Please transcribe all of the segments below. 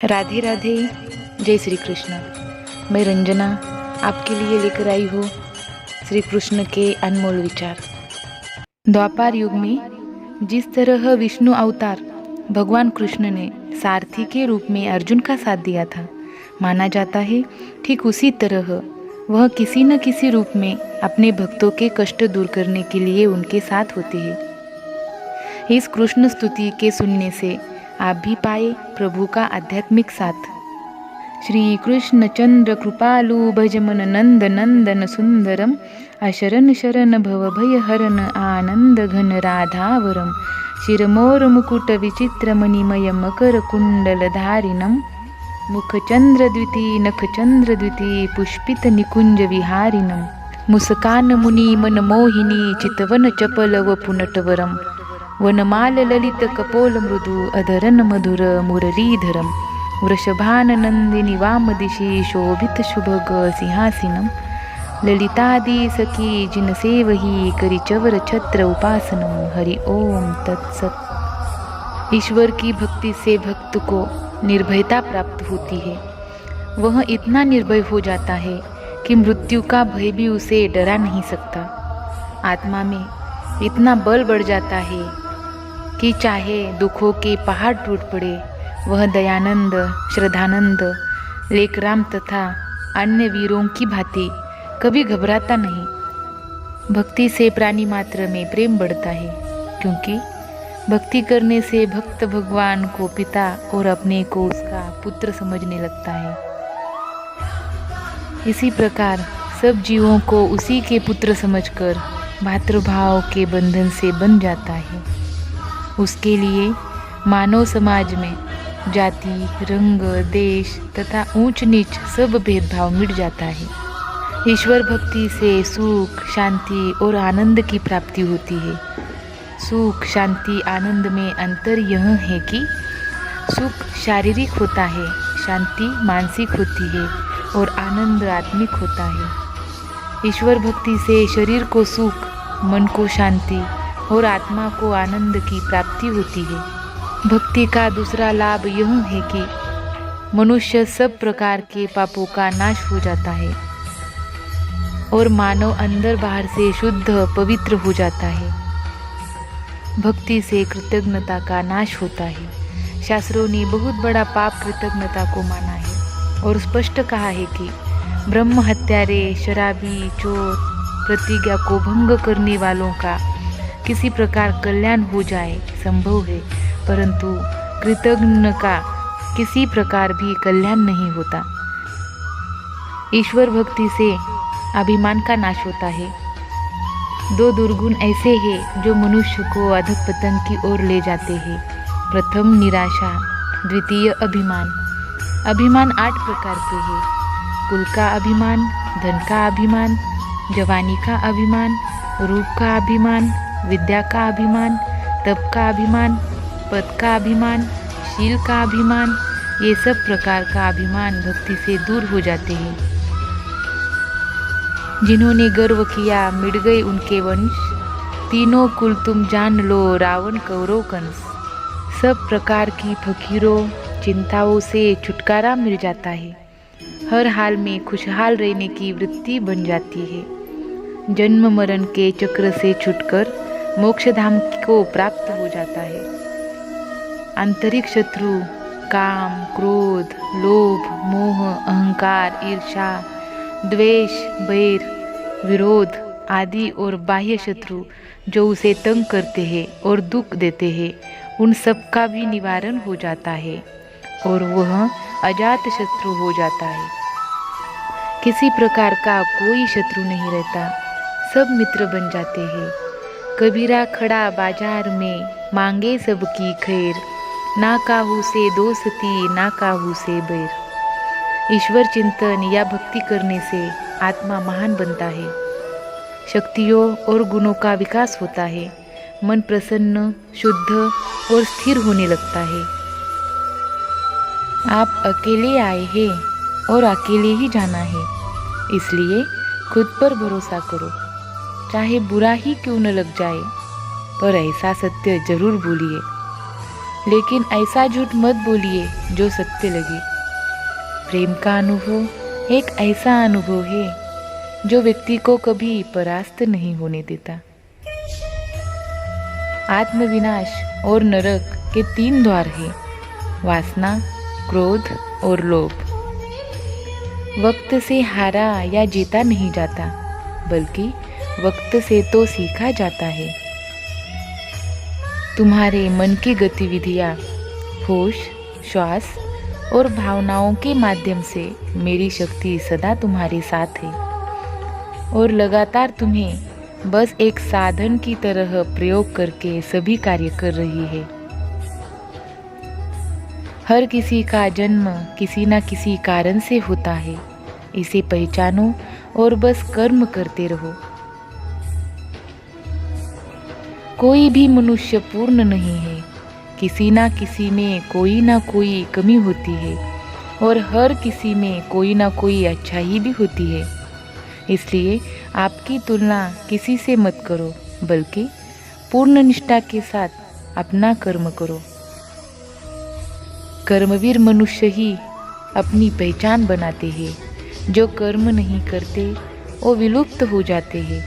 राधे राधे, जय श्री कृष्ण। मैं रंजना आपके लिए लेकर आई हूँ श्री कृष्ण के अनमोल विचार। द्वापर युग में जिस तरह विष्णु अवतार भगवान कृष्ण ने सारथी के रूप में अर्जुन का साथ दिया था, माना जाता है ठीक उसी तरह वह किसी न किसी रूप में अपने भक्तों के कष्ट दूर करने के लिए उनके साथ होते हैं। इस कृष्ण स्तुति के सुनने से आप भी पाए प्रभु का आध्यात्मिक साथ। श्री कृष्ण चंद्र कृपालु भजमन नंद नंदन सुंदरम अशरण शरण भव भय हरन आनंद घन राधावरम शिरमोर मुकुट विचित्र मणिमय मकर कुंडल धारिणम मुखचंद्र द्विती नखचंद्र द्विती पुष्पित निकुंज विहारिणम मुस्कान मुनि मन मोहिनी चितवन चपल वपुनटवरम वनमाल ललित कपोल मृदु अधरन मधुर मुरलीधरम वृषभानंदिनी वामदिशि शोभित शुभग सिंहासनम ललितादि सखी जिन सेवही करी चवर छत्र उपासनम। हरि ओम तत्सत। ईश्वर की भक्ति से भक्त को निर्भयता प्राप्त होती है। वह इतना निर्भय हो जाता है कि मृत्यु का भय भी उसे डरा नहीं सकता। आत्मा में इतना बल बढ़ जाता है कि चाहे दुखों के पहाड़ टूट पड़े, वह दयानंद, श्रद्धानंद, लेकराम तथा अन्य वीरों की भांति कभी घबराता नहीं। भक्ति से प्राणी मात्र में प्रेम बढ़ता है, क्योंकि भक्ति करने से भक्त भगवान को पिता और अपने को उसका पुत्र समझने लगता है। इसी प्रकार सब जीवों को उसी के पुत्र समझकर भातृभाव के बंधन से बंध जाता है। उसके लिए मानव समाज में जाति, रंग, देश तथा ऊंच नीच सब भेदभाव मिट जाता है। ईश्वर भक्ति से सुख, शांति और आनंद की प्राप्ति होती है। सुख, शांति, आनंद में अंतर यह है कि सुख शारीरिक होता है, शांति मानसिक होती है और आनंद आत्मिक होता है। ईश्वर भक्ति से शरीर को सुख, मन को शांति और आत्मा को आनंद की प्राप्ति होती है। भक्ति का दूसरा लाभ यह है कि मनुष्य सब प्रकार के पापों का नाश हो जाता है और मानव अंदर बाहर से शुद्ध पवित्र हो जाता है। भक्ति से कृतज्ञता का नाश होता है। शास्त्रों ने बहुत बड़ा पाप कृतज्ञता को माना है और स्पष्ट कहा है कि ब्रह्म हत्यारे, शराबी, चोर, प्रतिज्ञा को भंग करने वालों का किसी प्रकार कल्याण हो जाए संभव है, परंतु कृतज्ञ का किसी प्रकार भी कल्याण नहीं होता। ईश्वर भक्ति से अभिमान का नाश होता है। दो दुर्गुण ऐसे हैं जो मनुष्य को अधःपतन की ओर ले जाते हैं। प्रथम निराशा, द्वितीय अभिमान। अभिमान 8 प्रकार के हैं। कुल का अभिमान, धन का अभिमान, जवानी का अभिमान, रूप का अभिमान, विद्या का अभिमान, तप का अभिमान, पद का अभिमान, शील का अभिमान। ये सब प्रकार का अभिमान भक्ति से दूर हो जाते हैं। जिन्होंने गर्व किया मिट गए उनके वंश, तीनों कुल तुम जान लो रावण कौरव कंस। सब प्रकार की फकीरों, चिंताओं से छुटकारा मिल जाता है। हर हाल में खुशहाल रहने की वृत्ति बन जाती है। जन्म मरण के चक्र से छूटकर मोक्ष धाम को प्राप्त हो जाता है। आंतरिक शत्रु काम, क्रोध, लोभ, मोह, अहंकार, ईर्ष्या, द्वेष, बैर, विरोध आदि और बाह्य शत्रु जो उसे तंग करते हैं और दुख देते हैं, उन सब का भी निवारण हो जाता है और वह अजात शत्रु हो जाता है। किसी प्रकार का कोई शत्रु नहीं रहता, सब मित्र बन जाते हैं। कबीरा खड़ा बाजार में मांगे सबकी खैर, ना काहू से दोस्ती ना काहू से बैर। ईश्वर चिंतन या भक्ति करने से आत्मा महान बनता है। शक्तियों और गुणों का विकास होता है। मन प्रसन्न, शुद्ध और स्थिर होने लगता है। आप अकेले आए हैं और अकेले ही जाना है, इसलिए खुद पर भरोसा करो। चाहे बुरा ही क्यों न लग जाए, पर ऐसा सत्य जरूर भूलिए। लेकिन ऐसा झूठ मत बोलिए जो सत्य लगे। प्रेम का अनुभव एक ऐसा अनुभव है जो व्यक्ति को कभी परास्त नहीं होने देता। आत्मविनाश और नरक के 3 द्वार हैं, वासना, क्रोध और लोभ। वक्त से हारा या जीता नहीं जाता, बल्कि वक्त से तो सीखा जाता है। तुम्हारे मन की गतिविधियाँ, होश, श्वास और भावनाओं के माध्यम से मेरी शक्ति सदा तुम्हारे साथ है और लगातार तुम्हें बस एक साधन की तरह प्रयोग करके सभी कार्य कर रही है। हर किसी का जन्म किसी न किसी कारण से होता है, इसे पहचानो और बस कर्म करते रहो। कोई भी मनुष्य पूर्ण नहीं है, किसी ना किसी में कोई ना कोई कमी होती है और हर किसी में कोई ना कोई अच्छाई भी होती है। इसलिए आपकी तुलना किसी से मत करो, बल्कि पूर्ण निष्ठा के साथ अपना कर्म करो। कर्मवीर मनुष्य ही अपनी पहचान बनाते हैं, जो कर्म नहीं करते वो विलुप्त हो जाते हैं।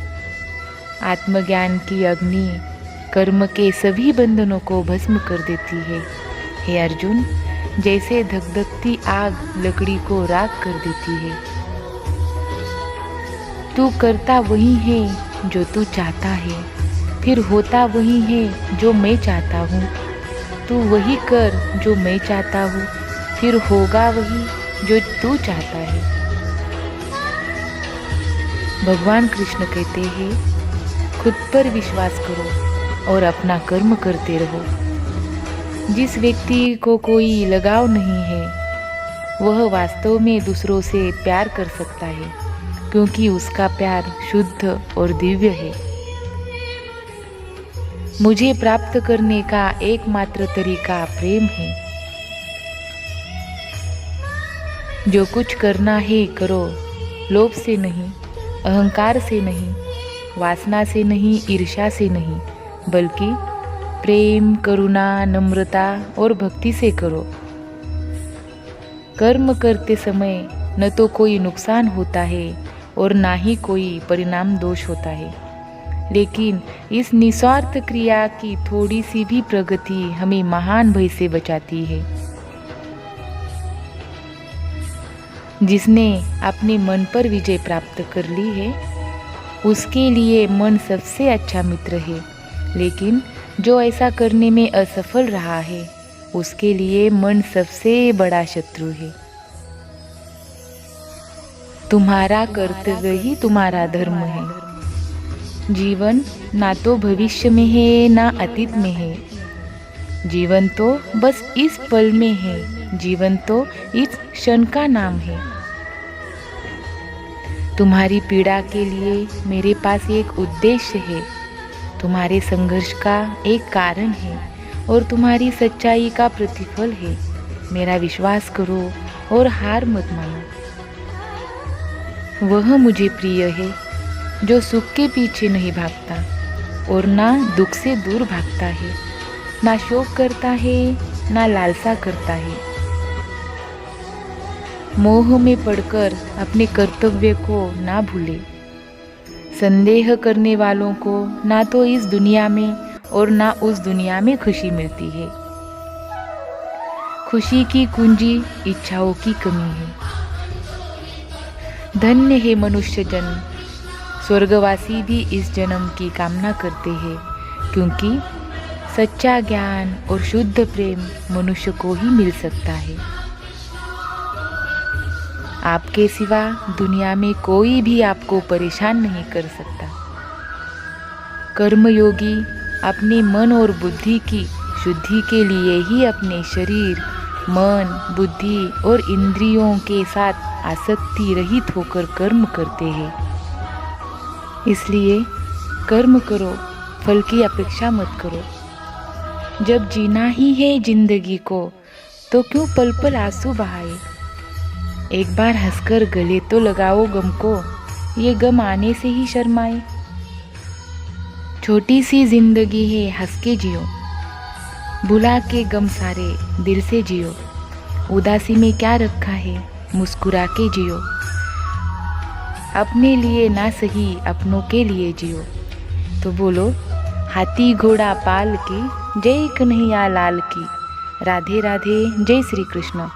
आत्मज्ञान की अग्नि कर्म के सभी बंधनों को भस्म कर देती है। हे अर्जुन, जैसे धगधगती आग लकड़ी को राख कर देती है। तू करता वही है जो तू चाहता है, फिर होता वही है जो मैं चाहता हूँ। तू वही कर जो मैं चाहता हूँ, फिर होगा वही जो तू चाहता है। भगवान कृष्ण कहते हैं, खुद पर विश्वास करो और अपना कर्म करते रहो। जिस व्यक्ति को कोई लगाव नहीं है, वह वास्तव में दूसरों से प्यार कर सकता है, क्योंकि उसका प्यार शुद्ध और दिव्य है। मुझे प्राप्त करने का एकमात्र तरीका प्रेम है। जो कुछ करना है करो, लोभ से नहीं, अहंकार से नहीं, वासना से नहीं, ईर्ष्या से नहीं, बल्कि प्रेम, करुणा, नम्रता और भक्ति से करो। कर्म करते समय न तो कोई नुकसान होता है और ना ही कोई परिणाम दोष होता है, लेकिन इस निस्वार्थ क्रिया की थोड़ी सी भी प्रगति हमें महान भय से बचाती है। जिसने अपने मन पर विजय प्राप्त कर ली है, उसके लिए मन सबसे अच्छा मित्र है, लेकिन जो ऐसा करने में असफल रहा है, उसके लिए मन सबसे बड़ा शत्रु है। तुम्हारा कर्तव्य ही तुम्हारा धर्म है। जीवन ना तो भविष्य में है ना अतीत में है। जीवन तो बस इस पल में है। जीवन तो इस क्षण का नाम है। तुम्हारी पीड़ा के लिए मेरे पास एक उद्देश्य है, तुम्हारे संघर्ष का एक कारण है और तुम्हारी सच्चाई का प्रतिफल है। मेरा विश्वास करो और हार मत मानो। वह मुझे प्रिय है जो सुख के पीछे नहीं भागता और ना दुख से दूर भागता है, ना शोक करता है ना लालसा करता है। मोह में पड़कर अपने कर्तव्य को ना भूले। संदेह करने वालों को ना तो इस दुनिया में और ना उस दुनिया में खुशी मिलती है। खुशी की कुंजी इच्छाओं की कमी है। धन्य है मनुष्य जन्म। स्वर्गवासी भी इस जन्म की कामना करते हैं, क्योंकि सच्चा ज्ञान और शुद्ध प्रेम मनुष्य को ही मिल सकता है। आपके सिवा दुनिया में कोई भी आपको परेशान नहीं कर सकता। कर्मयोगी अपने मन और बुद्धि की शुद्धि के लिए ही अपने शरीर, मन, बुद्धि और इंद्रियों के साथ आसक्ति रहित होकर कर्म करते हैं। इसलिए कर्म करो, फल की अपेक्षा मत करो। जब जीना ही है जिंदगी को, तो क्यों पल पल आंसू बहाए। एक बार हंसकर गले तो लगाओ गम को, ये गम आने से ही शर्माए। छोटी सी जिंदगी है, हंस के जियो। भुला के गम सारे दिल से जियो, उदासी में क्या रखा है मुस्कुरा के जियो, अपने लिए ना सही अपनों के लिए जियो। तो बोलो, हाथी घोड़ा पाल की, जय कन्हैया लाल की, राधे राधे, जय श्री कृष्ण।